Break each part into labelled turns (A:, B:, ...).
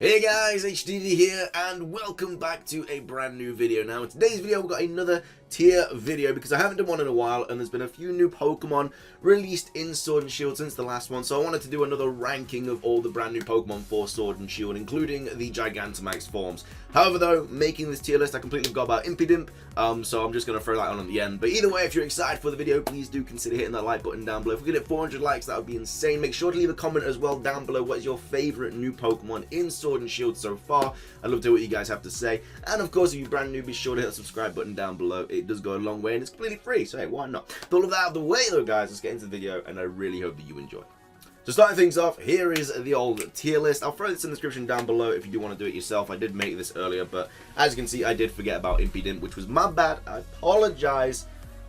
A: Hey guys, HDD here, and welcome back to a brand new video. Now, in today's video, we've got another tier video because I haven't done one in a while, and there's been a few new Pokemon released in Sword and Shield since the last one, so I wanted to do another ranking of all the brand new Pokemon for Sword and Shield, including the Gigantamax forms. However, though, making this tier list, I completely forgot about Impidimp, so I'm just going to throw that on at the end. But either way, if you're excited for the video, please do consider hitting that like button down below. If we get it 400 likes, that would be insane. Make sure to leave a comment as well down below. What is your favorite new Pokemon in Sword and Shield so far? I'd love to hear what you guys have to say. And of course, if you're brand new, be sure to hit the subscribe button down below. It does go a long way and it's completely free, so hey, why not? With all of that out of the way though, guys, let's get into the video, and I really hope that you enjoy. So starting things off, here is the old tier list. I'll throw this in the description down below if you do want to do it yourself. I did make this earlier, but as you can see, I did forget about Impidimp, which was my bad. I apologize.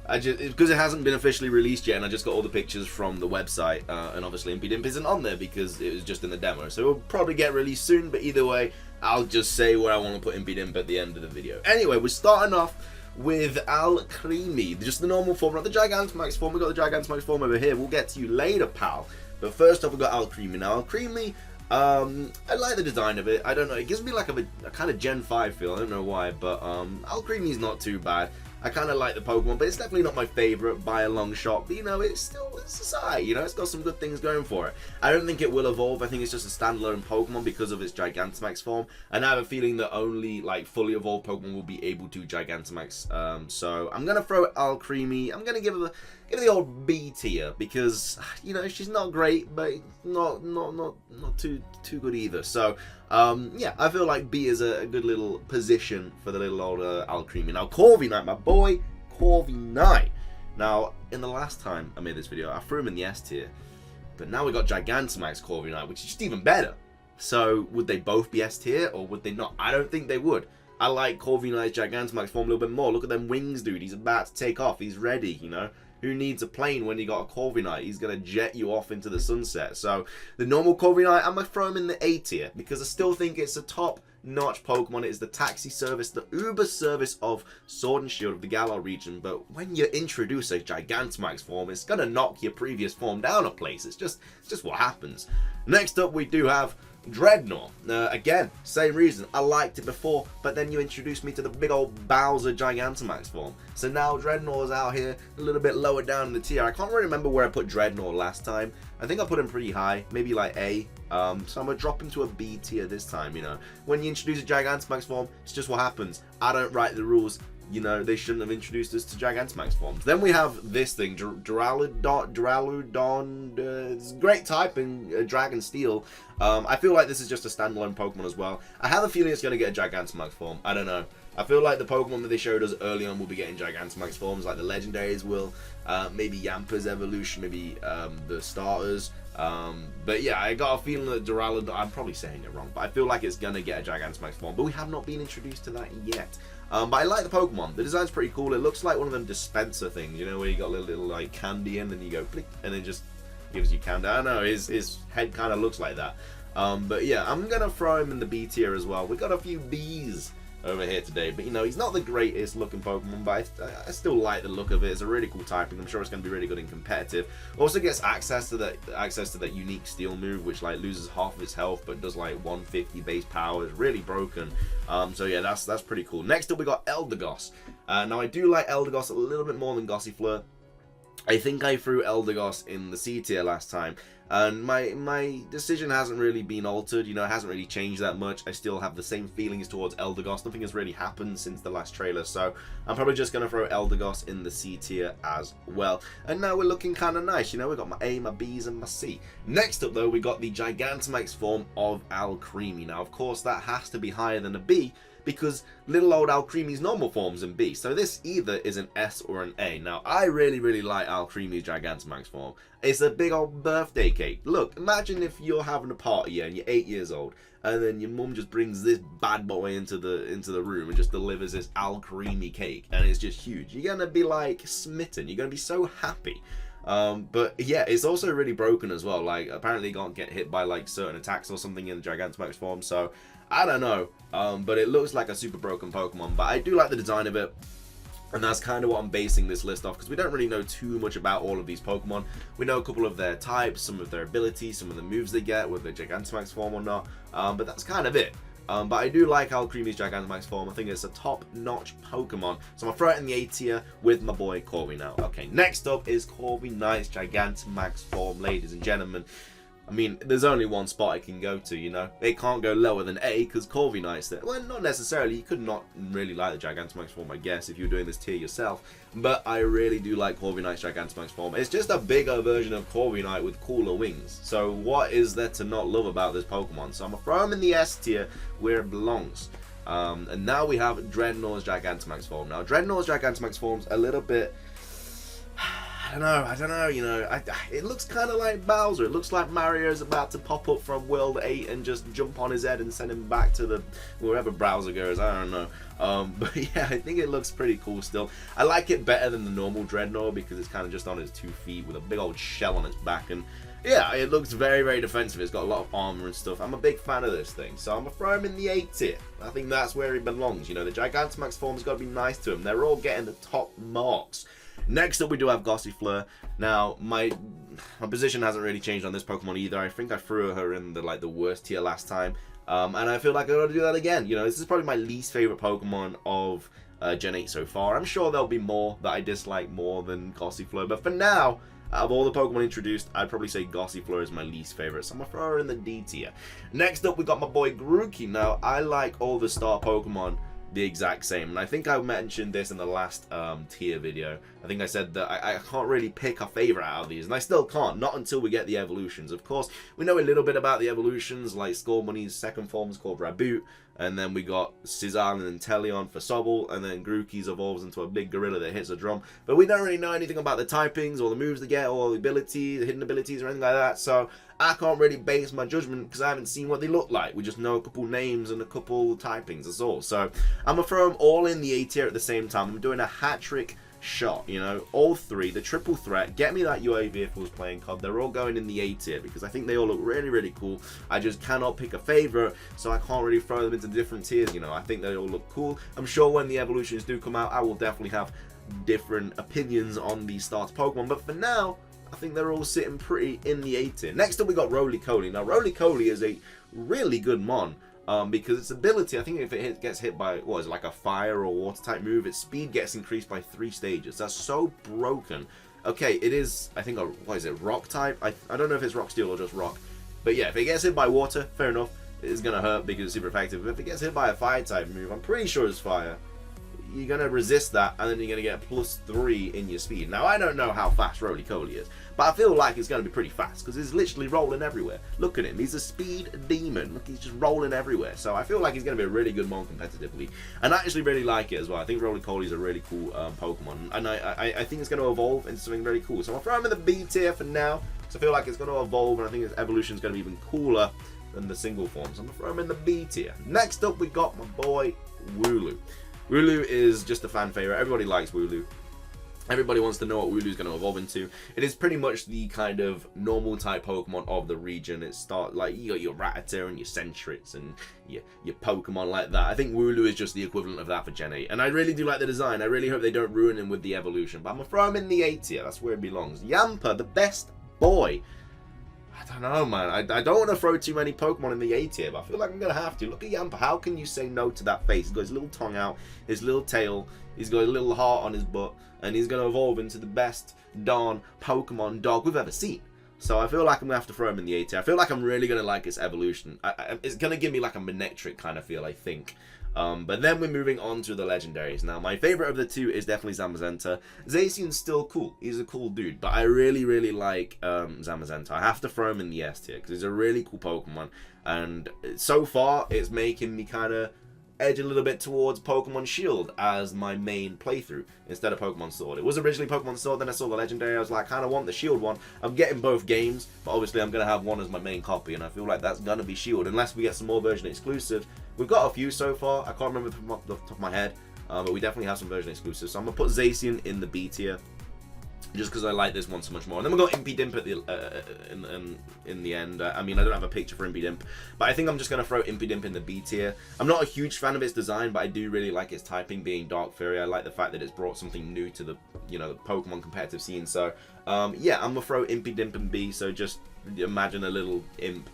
A: Because it hasn't been officially released yet, and I just got all the pictures from the website, and obviously Impidimp isn't on there because it was just in the demo, so it'll probably get released soon, but either way, I'll just say where I want to put Impidimp at the end of the video. Anyway, we're starting off with Alcremie, just the normal form, not the Gigantamax form. We've got the Gigantamax form over here. We'll get to you later, pal. But first off, we've got Alcremie. Now, Alcremie, I like the design of it. I don't know, it gives me like a kind of Gen 5 feel. I don't know why, but Alcremie's not too bad. I kind of like the Pokemon, but it's definitely not my favorite by a long shot. But, you know, it's alright, you know, it's got some good things going for it. I don't think it will evolve. I think it's just a standalone Pokemon because of its Gigantamax form. And I have a feeling that only, like, fully evolved Pokemon will be able to Gigantamax. So I'm going to throw Alcremie. I'm going to give her the old B tier because, you know, she's not great, but not too good either. So, yeah, I feel like B is a good little position for the little old Alcremie. Now, Corviknight, my boy, Corviknight. Now, in the last time I made this video, I threw him in the S tier, but now we got Gigantamax Corviknight, which is just even better. So, would they both be S tier, or would they not? I don't think they would. I like Corviknight's Gigantamax form a little bit more. Look at them wings, dude. He's about to take off. He's ready, you know. Who needs a plane when you got a Corviknight? He's going to jet you off into the sunset. So, the normal Corviknight, I'm going to throw him in the A tier because I still think it's a top-notch Pokemon. It is the taxi service, the Uber service of Sword and Shield of the Galar region. But when you introduce a Gigantamax form, it's going to knock your previous form down a place. It's just what happens. Next up, we do have Drednaw. Again, same reason. I liked it before, but then you introduced me to the big old Bowser Gigantamax form. So now Drednaw is out here a little bit lower down in the tier. I can't really remember where I put Drednaw last time. I think I put him pretty high, maybe like A. So I'm going to drop him to a B tier this time, you know. When you introduce a Gigantamax form, it's just what happens. I don't write the rules. You know, they shouldn't have introduced us to Gigantamax forms. Then we have this thing, Duraludon. It's great type in Dragon Steel. I feel like this is just a standalone Pokemon as well. I have a feeling it's going to get a Gigantamax form. I don't know. I feel like the Pokemon that they showed us early on will be getting Gigantamax forms, like the Legendaries will. Maybe Yampa's evolution, maybe the starters. But yeah, I got a feeling that Duraludon, I'm probably saying it wrong, but I feel like it's going to get a Gigantamax form. But we have not been introduced to that yet. But I like the Pokemon. The design's pretty cool. It looks like one of them dispenser things, you know, where you got a little like candy in, and you go click, and it just gives you candy. I don't know, his head kind of looks like that. But yeah, I'm gonna throw him in the B tier as well. We got a few Bs over here today, but you know, he's not the greatest looking Pokemon, but I still like the look of it. It's a really cool typing. I'm sure it's going to be really good in competitive. Also gets access to that unique steel move, which like loses half of its health but does like 150 base power. It's really broken. So yeah, that's pretty cool. Next up, we got Eldegoss. Now I do like Eldegoss a little bit more than Gossifleur. I think I threw Eldegoss in the C tier last time, and my decision hasn't really been altered. You know, it hasn't really changed that much. I still have the same feelings towards Eldegoss. Nothing has really happened since the last trailer, so I'm probably just going to throw Eldegoss in the C tier as well. And now we're looking kind of nice. You know, we got my A, my B's, and my C. Next up, though, we got the Gigantamax form of Alcremie. Now, of course, that has to be higher than a B, because little old Alcremie's normal form's in B. So this either is an S or an A. Now, I really like Alcremie's Gigantamax form. It's a big old birthday cake. Look, imagine if you're having a party and you're 8 years old, and then your mum just brings this bad boy into the room and just delivers this Alcremie cake, and it's just huge. You're gonna be like smitten. You're gonna be so happy. But yeah, it's also really broken as well. Like, apparently you can't get hit by like certain attacks or something in the Gigantamax form, so I don't know. But it looks like a super broken Pokemon. But I do like the design of it. And that's kind of what I'm basing this list off, because we don't really know too much about all of these Pokemon. We know a couple of their types, some of their abilities, some of the moves they get, whether they're Gigantamax form or not, but that's kind of it. But I do like Alcremie's Gigantamax form. I think it's a top-notch Pokemon. So I'm going to throw it in the A tier with my boy Corviknight. Okay, next up is Corviknight's Gigantamax form, ladies and gentlemen. I mean, there's only one spot it can go to, you know. It can't go lower than A, because Corviknight's there. Well, not necessarily. You could not really like the Gigantamax form, I guess, if you were doing this tier yourself. But I really do like Corviknight's Gigantamax form. It's just a bigger version of Corviknight with cooler wings. So what is there to not love about this Pokemon? So I'm going to throw him in the S tier where it belongs. And now we have Drednaw's Gigantamax form. Now, Drednaw's Gigantamax form's a little bit... I don't know, you know, it looks kind of like Bowser. It looks like Mario's about to pop up from World 8 and just jump on his head and send him back to the wherever Bowser goes. I don't know. But yeah, I think it looks pretty cool still. I like it better than the normal Drednaw because it's kind of just on its 2 feet with a big old shell on its back. And yeah, it looks very, very defensive. It's got a lot of armor and stuff. I'm a big fan of this thing. So I'm going to throw him in the A tier. I think that's where he belongs. You know, the Gigantamax form's got to be nice to him. They're all getting the top marks. Next up, we do have Gossifleur. Now, my position hasn't really changed on this Pokemon either. I think I threw her in the worst tier last time, and I feel like I got to do that again. You know, this is probably my least favorite Pokemon of Gen 8 so far. I'm sure there'll be more that I dislike more than Gossifleur, but for now, out of all the Pokemon introduced, I'd probably say Gossifleur is my least favorite, so I'm gonna throw her in the D tier. Next up, we got my boy Grookey. Now, I like all the star Pokemon the exact same, and I think I mentioned this in the last tier video. I think I said that I can't really pick a favorite out of these, and I still can't, not until we get the evolutions. Of course, we know a little bit about the evolutions, like Scorbunny's second form is called Raboot, and then we got Zacian and Teleon for Sobble, and then Grookey's evolves into a big gorilla that hits a drum. But we don't really know anything about the typings, or the moves they get, or the abilities, the hidden abilities, or anything like that, so I can't really base my judgment because I haven't seen what they look like. We just know a couple names and a couple typings, that's all. So I'm going to throw them all in the A tier at the same time. I'm doing a hat-trick shot, you know, all three, the triple threat. Get me that UA Vehicles playing card. They're all going in the A tier because I think they all look really, really cool. I just cannot pick a favorite, so I can't really throw them into different tiers, you know. I think they all look cool. I'm sure when the evolutions do come out, I will definitely have different opinions on these starter Pokemon, but for now, I think they're all sitting pretty in the A tier. Next up, we got Roly-Poly. Now, Roly-Poly is a really good mon because its ability, I think if it gets hit by, what is it, like a fire or water type move, its speed gets increased by 3 stages. That's so broken. Okay, it is, I think, what is it, rock type? I don't know if it's rock steel or just rock. But yeah, if it gets hit by water, fair enough, it's going to hurt because it's super effective. But if it gets hit by a fire type move, I'm pretty sure it's fire. You're going to resist that, and then you're going to get +3 in your speed. Now, I don't know how fast Roly-Poly is, but I feel like it's going to be pretty fast, because he's literally rolling everywhere. Look at him. He's a speed demon. Look, he's just rolling everywhere. So I feel like he's going to be a really good mon competitively. And I actually really like it as well. I think Roly-Poly is a really cool Pokemon, and I think it's going to evolve into something very cool. So I'll throw him in the B tier for now, because I feel like it's going to evolve, and I think its evolution is going to be even cooler than the single form. So I'm going to throw him in the B tier. Next up, we got my boy Wooloo. Wooloo is just a fan favorite. Everybody likes Wooloo. Everybody wants to know what Wooloo is going to evolve into. It is pretty much the kind of normal type Pokemon of the region. It starts like you got your Rattata and your Sentryx and your Pokemon like that. I think Wooloo is just the equivalent of that for Gen 8. And I really do like the design. I really hope they don't ruin him with the evolution. But I'm going to throw him in the A tier. That's where it belongs. Yamper, the best boy. I don't know, man. I don't want to throw too many Pokemon in the A tier, but I feel like I'm going to have to. Look at Yamper. How can you say no to that face? He's got his little tongue out, his little tail, he's got a little heart on his butt, and he's going to evolve into the best darn Pokemon dog we've ever seen. So I feel like I'm going to have to throw him in the A tier. I feel like I'm really going to like its evolution. It's going to give me like a Manectric kind of feel, I think. But then we're moving on to the Legendaries. Now, my favorite of the two is definitely Zamazenta. Zacian's still cool. He's a cool dude. But I really, really like Zamazenta. I have to throw him in the S tier because he's a really cool Pokemon. And so far, it's making me kind of edge a little bit towards Pokemon Shield as my main playthrough instead of Pokemon Sword. It was originally Pokemon Sword, then I saw the Legendary. I was like, I kind of want the Shield one. I'm getting both games, but obviously I'm going to have one as my main copy, and I feel like that's going to be Shield unless we get some more version exclusive. We've got a few so far. I can't remember from the top of my head, but we definitely have some version exclusives. So I'm going to put Zacian in the B tier. just because I like this one so much more. And then we got Impidimp at the in the end. I mean, I don't have a picture for Impidimp, but I think I'm just going to throw Impidimp in the B tier. I'm not a huge fan of its design, but I do really like its typing being Dark Fury. I like the fact that it's brought something new to the, you know, the Pokemon competitive scene. So, yeah, I'm going to throw Impidimp in B, so just imagine a little imp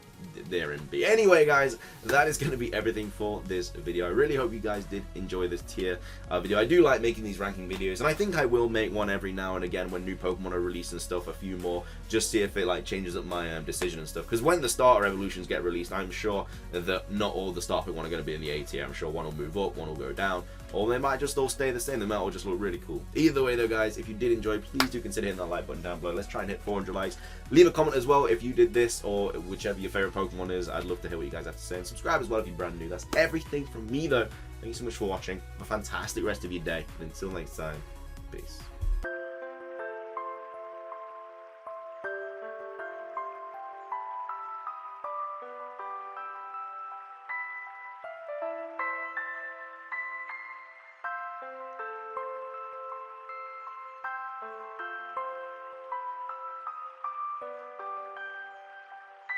A: there in B. Anyway, guys, that is going to be everything for this video. I really hope you guys did enjoy this tier video. I do like making these ranking videos, and I think I will make one every now and again when new Pokemon are released and stuff, a few more, just see if it like changes up my decision and stuff. Because when the starter evolutions get released, I'm sure that not all the starter Pokemon are going to be in the A tier. I'm sure one will move up, one will go down, or they might just all stay the same. They might all just look really cool. Either way though, guys, if you did enjoy, please do consider hitting that like button down below. Let's try and hit 400 likes. Leave a comment as well if you did this, or whichever your favorite Pokemon is. I'd love to hear what you guys have to say, and subscribe as well if you're brand new. That's everything from me though. Thank you so much for watching. Have a fantastic rest of your day, and until next time, peace.